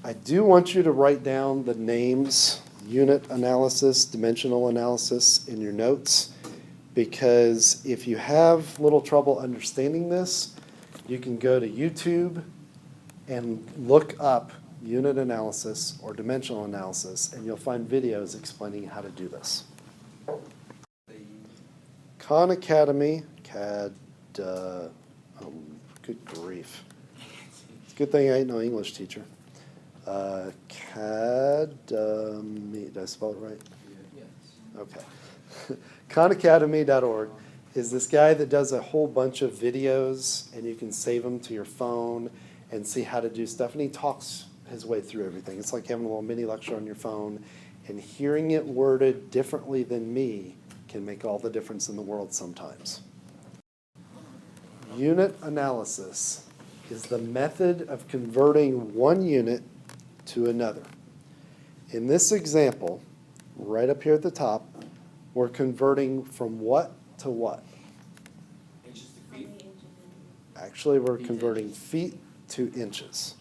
I do want you to write down the names, unit analysis, dimensional analysis in your notes, because if you have little trouble understanding this, you can go to YouTube and look up unit analysis or dimensional analysis, and you'll find videos explaining how to do this. Khan Academy, oh, good grief. It's a good thing I ain't no English teacher. Academy, did I spell it right? Yes. Okay. KhanAcademy.org is this guy that does a whole bunch of videos, and you can save them to your phone and see how to do stuff. And he talks his way through everything. It's like having a little mini lecture on your phone, and hearing it worded differently than me can make all the difference in the world sometimes. Unit analysis is the method of converting one unit to another. In this example, right up here at the top, we're converting from what to what? Inches to feet. Actually, we're converting feet to inches.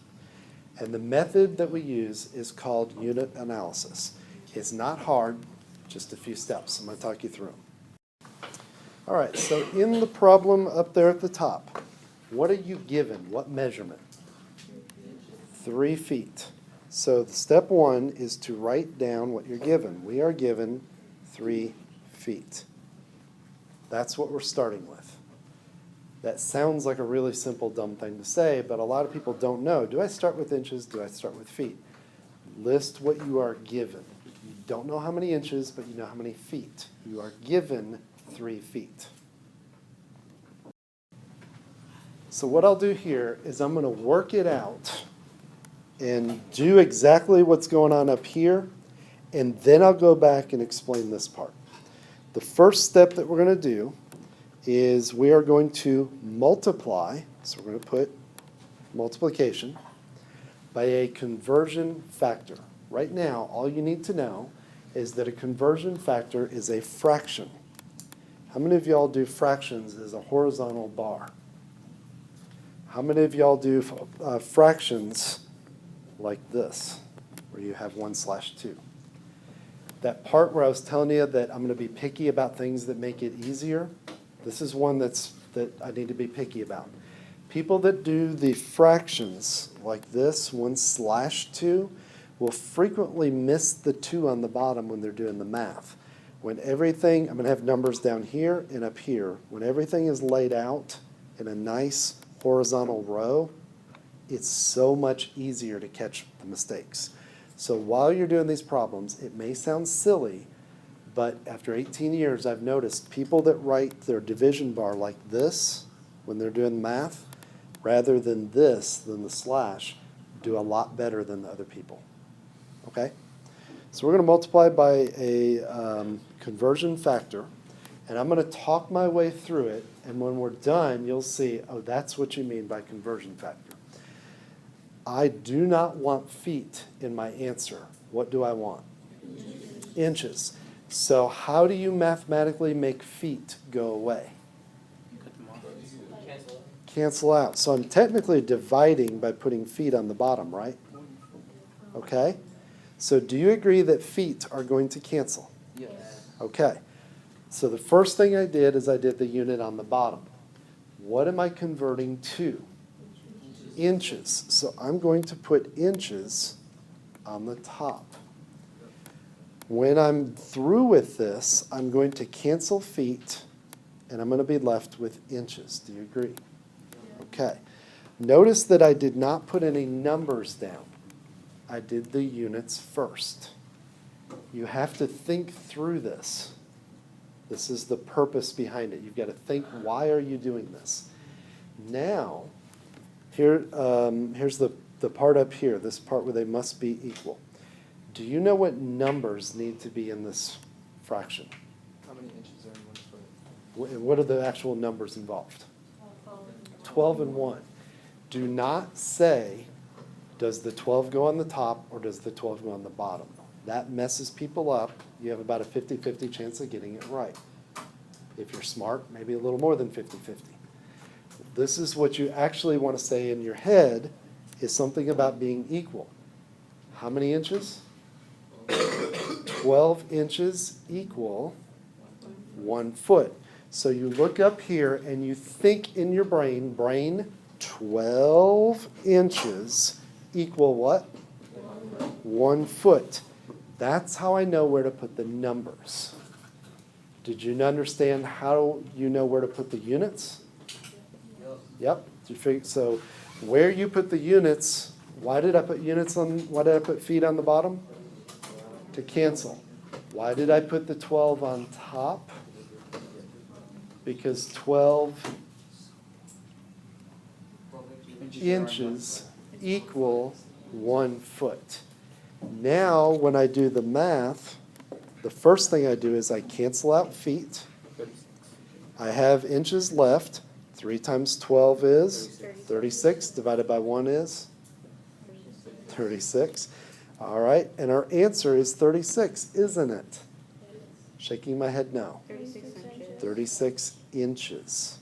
And the method that we use is called unit analysis. It's not hard, just a few steps. I'm going to talk you through them. All right, so in the problem up there at the top, what are you given? What measurement? 3 feet. So step 1 is to write down what you're given. We are given 3 feet. That's what we're starting with. That sounds like a really simple, dumb thing to say, but a lot of people don't know. Do I start with inches? Do I start with feet? List what you are given. You don't know how many inches, but you know how many feet. You are given 3 feet. So what I'll do here is I'm going to work it out and do exactly what's going on up here, and then I'll go back and explain this part. The first step that we're going to do is we are going to multiply, so we're going to put multiplication, by a conversion factor. Right now, all you need to know is that a conversion factor is a fraction. How many of y'all do fractions as a horizontal bar? How many of y'all do fractions like this, where you have 1/2? That part where I was telling you that I'm going to be picky about things that make it easier, this is one that I need to be picky about. People that do the fractions like this, 1/2, will frequently miss the 2 on the bottom when they're doing the math. When everything, I'm going to have numbers down here and up here. When everything is laid out in a nice horizontal row, it's so much easier to catch the mistakes. So while you're doing these problems, it may sound silly, but after 18 years, I've noticed people that write their division bar like this when they're doing math, rather than this, than the slash, do a lot better than the other people. Okay? So we're going to multiply by a conversion factor, and I'm going to talk my way through it, and when we're done, you'll see, oh, that's what you mean by conversion factor. I do not want feet in my answer. What do I want? Inches. So how do you mathematically make feet go away? Cancel out. So I'm technically dividing by putting feet on the bottom, right? Okay? So do you agree that feet are going to cancel? Yes. Okay. So the first thing I did is I did the unit on the bottom. What am I converting to? Inches. So I'm going to put inches on the top. When I'm through with this, I'm going to cancel feet, and I'm going to be left with inches. Do you agree? Okay. Notice that I did not put any numbers down. I did the units first. You have to think through this. This is the purpose behind it. You've got to think, why are you doing this? Now, here's the part up here, this part where they must be equal. Do you know what numbers need to be in this fraction? How many inches are in 1 foot? What are the actual numbers involved? 12 and 1. Do not say, does the 12 go on the top or does the 12 go on the bottom? That messes people up. You have about a 50-50 chance of getting it right. If you're smart, maybe a little more than 50-50. This is what you actually want to say in your head, is something about being equal. How many inches? 12 inches equal 1 foot. So you look up here and you think in your brain, 12 inches equal what? 1 foot. That's how I know where to put the numbers. Did you understand how you know where to put the units? Yep. So where you put the units, why did I put feet on the bottom? To cancel. Why did I put the 12 on top? Because 12 inches equal 1 foot. Now, when I do the math, the first thing I do is I cancel out feet. I have inches left. 3 times 12 is 36. Divided by 1 is 36. All right, and our answer is 36, isn't it? Shaking my head no. 36 inches.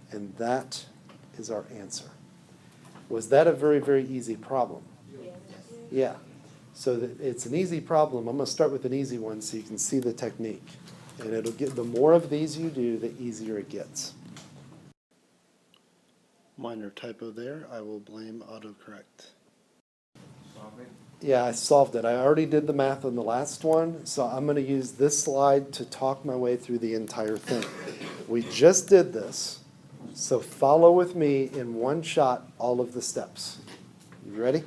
And that is our answer. Was that a very, very easy problem? Yeah. So it's an easy problem. I'm going to start with an easy one so you can see the technique. And it'll get, the more of these you do, the easier it gets. Minor typo there. I will blame autocorrect. Yeah, I solved it. I already did the math on the last one, so I'm going to use this slide to talk my way through the entire thing. We just did this, so follow with me in one shot all of the steps. You ready?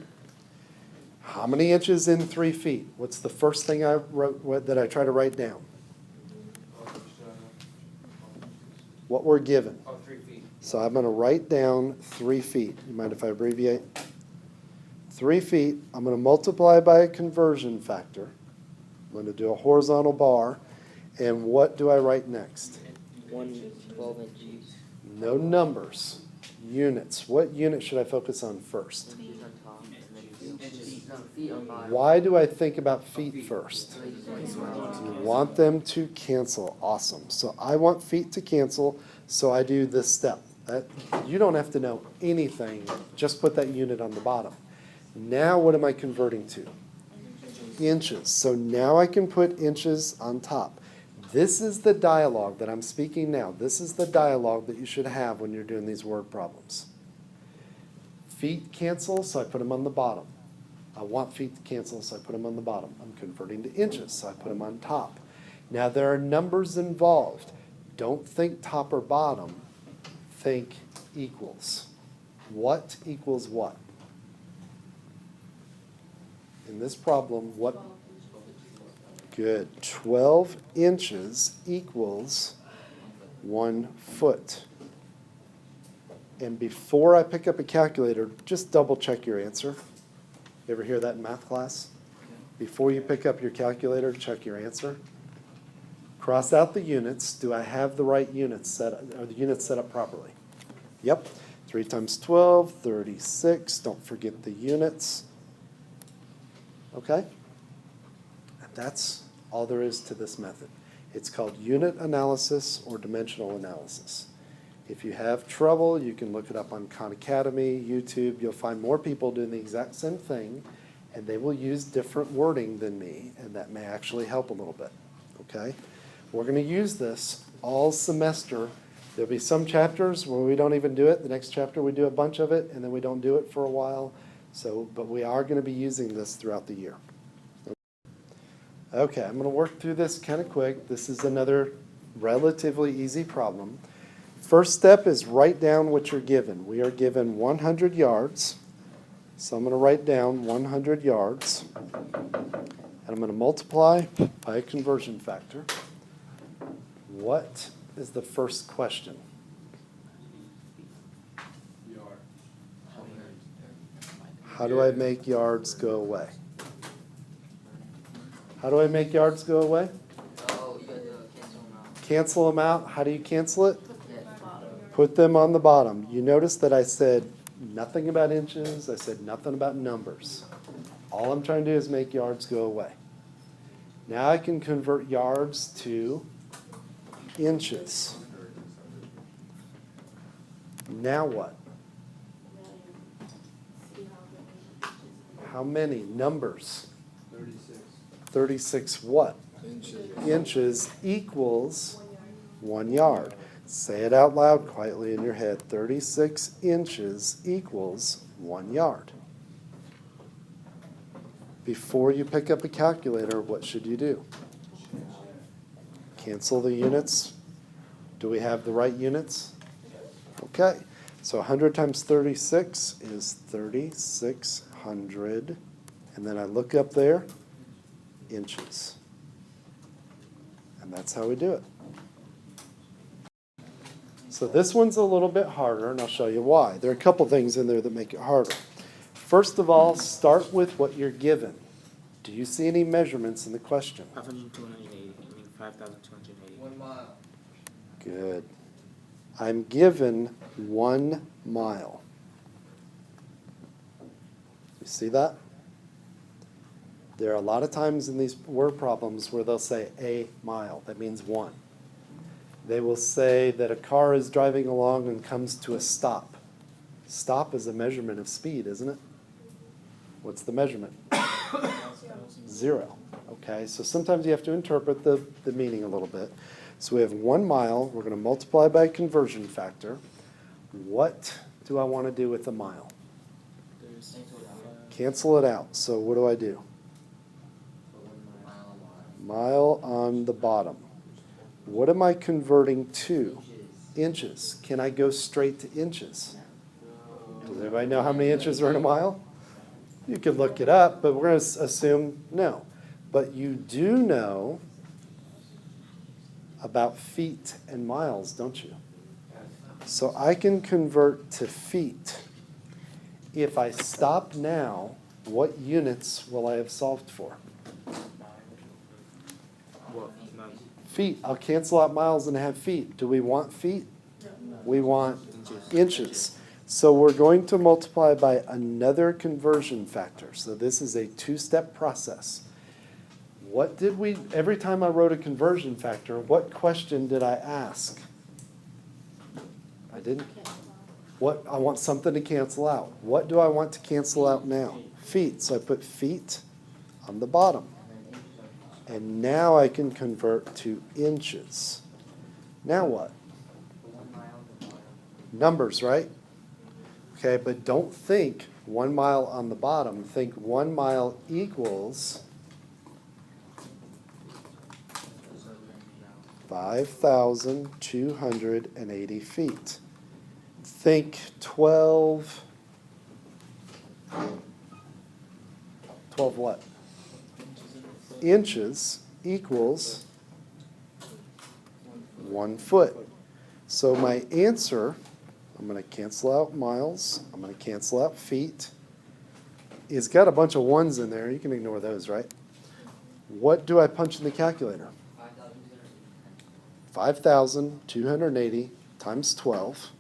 How many inches in 3 feet? What's the first thing I wrote that I try to write down? What we're given. 3 feet. So I'm going to write down 3 feet. You mind if I abbreviate? 3 feet, I'm going to multiply by a conversion factor. I'm going to do a horizontal bar. And what do I write next? 12 inches. No numbers. Units. What unit should I focus on first? Feet on top and then feet. No, feet on bottom. Why do I think about feet first? You want them to cancel. Awesome. So I want feet to cancel, so I do this step. You don't have to know anything. Just put that unit on the bottom. Now what am I converting to? Inches. So now I can put inches on top. This is the dialogue that I'm speaking now. This is the dialogue that you should have when you're doing these word problems. Feet cancel, so I put them on the bottom. I want feet to cancel, so I put them on the bottom. I'm converting to inches, so I put them on top. Now there are numbers involved. Don't think top or bottom. Think equals. What equals what? In this problem, what? Good. 12 inches equals 1 foot. And before I pick up a calculator, just double check your answer. You ever hear that in math class? Before you pick up your calculator, check your answer. Cross out the units. Do I have the right units set up? Are the units set up properly? Yep. 3 times 12, 36. Don't forget the units. Okay? And that's all there is to this method. It's called unit analysis or dimensional analysis. If you have trouble, you can look it up on Khan Academy, YouTube. You'll find more people doing the exact same thing, and they will use different wording than me, and that may actually help a little bit. Okay? We're going to use this all semester. There'll be some chapters where we don't even do it. The next chapter we do a bunch of it, and then we don't do it for a while. But we are going to be using this throughout the year. Okay, I'm going to work through this kind of quick. This is another relatively easy problem. First step is write down what you're given. We are given 100 yards. So I'm going to write down 100 yards. And I'm going to multiply by a conversion factor. What is the first question? How do I make yards go away? How do I make yards go away? Oh, you got to cancel them out. Cancel them out. How do you cancel it? Yeah. Put them on the bottom. You notice that I said nothing about inches. I said nothing about numbers. All I'm trying to do is make yards go away. Now I can convert yards to inches. Now what? How many numbers? 36. 36 what? Inches. Inches equals 1 yard. Say it out loud quietly in your head. 36 inches equals 1 yard. Before you pick up a calculator, what should you do? Cancel the units. Do we have the right units? Okay. So 100 times 36 is 3,600. And then I look up there, inches. And that's how we do it. So this one's a little bit harder, and I'll show you why. There are a couple things in there that make it harder. First of all, start with what you're given. Do you see any measurements in the question? 5,280. 1 mile. Good. I'm given 1 mile. You see that? There are a lot of times in these word problems where they'll say a mile. That means 1. They will say that a car is driving along and comes to a stop. Stop is a measurement of speed, isn't it? What's the measurement? 0. Okay, so sometimes you have to interpret the meaning a little bit. So we have 1 mile. We're going to multiply by a conversion factor. What do I want to do with a mile? Cancel it out. So what do I do? Mile on the bottom. What am I converting to? Inches. Can I go straight to inches? Does everybody know how many inches are in a mile? You can look it up, but we're going to assume no. But you do know about feet and miles, don't you? So I can convert to feet. If I stop now, what units will I have solved for? What? None. Feet. I'll cancel out miles and have feet. Do we want feet? We want inches. So we're going to multiply by another conversion factor. So this is a 2-step process. What did we, every time I wrote a conversion factor, what question did I ask? I didn't. What, I want something to cancel out. What do I want to cancel out now? Feet. So I put feet on the bottom. And now I can convert to inches. Now what? Numbers, right? Okay, but don't think 1 mile on the bottom. Think 1 mile equals 5,280 feet. Think 12 what? Inches equals 1 foot. So my answer, I'm going to cancel out miles, I'm going to cancel out feet. It's got a bunch of ones in there. You can ignore those, right? What do I punch in the calculator? 5,280 times 12.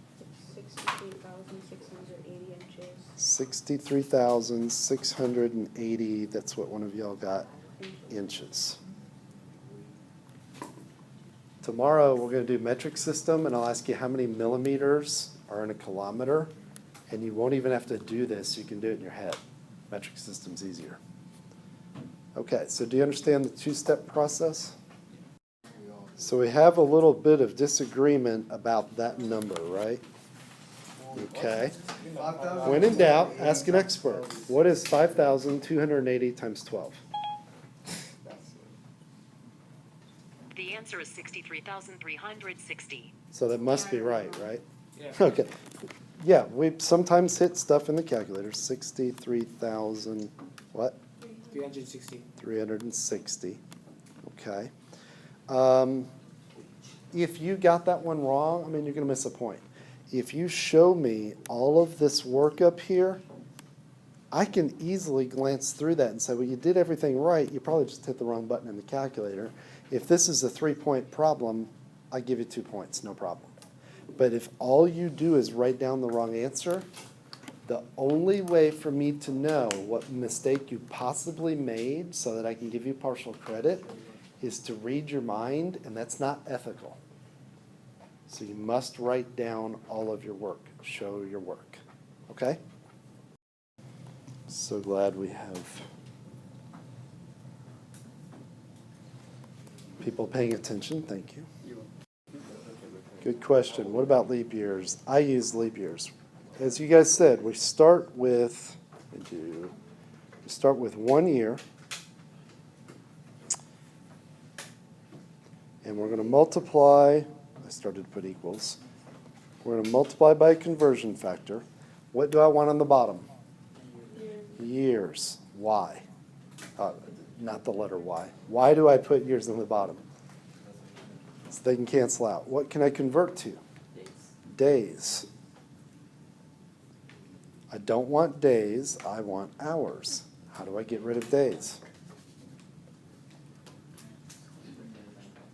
63,680 inches. 63,680, that's what one of y'all got, inches. Tomorrow, we're going to do metric system, and I'll ask you how many millimeters are in a kilometer, and you won't even have to do this. You can do it in your head. Metric system's easier. Okay, so do you understand the 2-step process? So we have a little bit of disagreement about that number, right? Okay. When in doubt, ask an expert. What is 5,280 times 12? The answer is 63,360. So that must be right, right? Yeah. Okay. Yeah, we sometimes hit stuff in the calculator. 63,000, what? 360. 360. Okay. If you got that one wrong, I mean, you're going to miss a point. If you show me all of this work up here, I can easily glance through that and say, well, you did everything right. You probably just hit the wrong button in the calculator. If this is a 3-point problem, I give you 2 points, no problem. But if all you do is write down the wrong answer, the only way for me to know what mistake you possibly made so that I can give you partial credit is to read your mind, and that's not ethical. So you must write down all of your work, show your work. Okay? So glad we have people paying attention. Thank you. Good question. What about leap years? I use leap years. As you guys said, we start with 1 year. And we're going to multiply, I started to put equals. We're going to multiply by a conversion factor. What do I want on the bottom? Years. Why? Not the letter Y. Why do I put years on the bottom? So they can cancel out. What can I convert to? Days. I don't want days, I want hours. How do I get rid of days?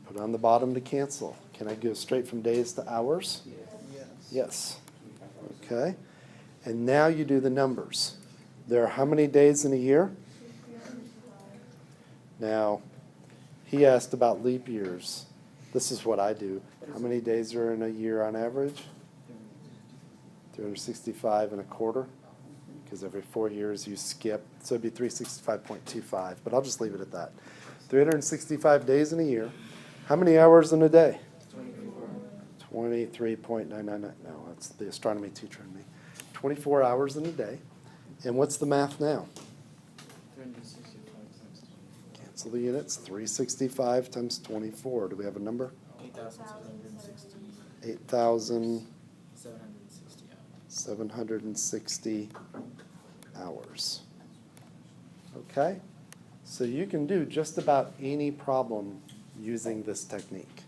Put on the bottom to cancel. Can I go straight from days to hours? Yes. Okay. And now you do the numbers. There are how many days in a year? Now, he asked about leap years. This is what I do. How many days are in a year on average? 365 and a quarter, because every 4 years you skip. So it'd be 365.25, but I'll just leave it at that. 365 days in a year. How many hours in a day? 23.999. No, that's the astronomy teacher in me. 24 hours in a day. And what's the math now? 365 times Cancel the units. 365 times 24. Do we have a number? 8,760. 8,760 hours. Okay? So you can do just about any problem using this technique.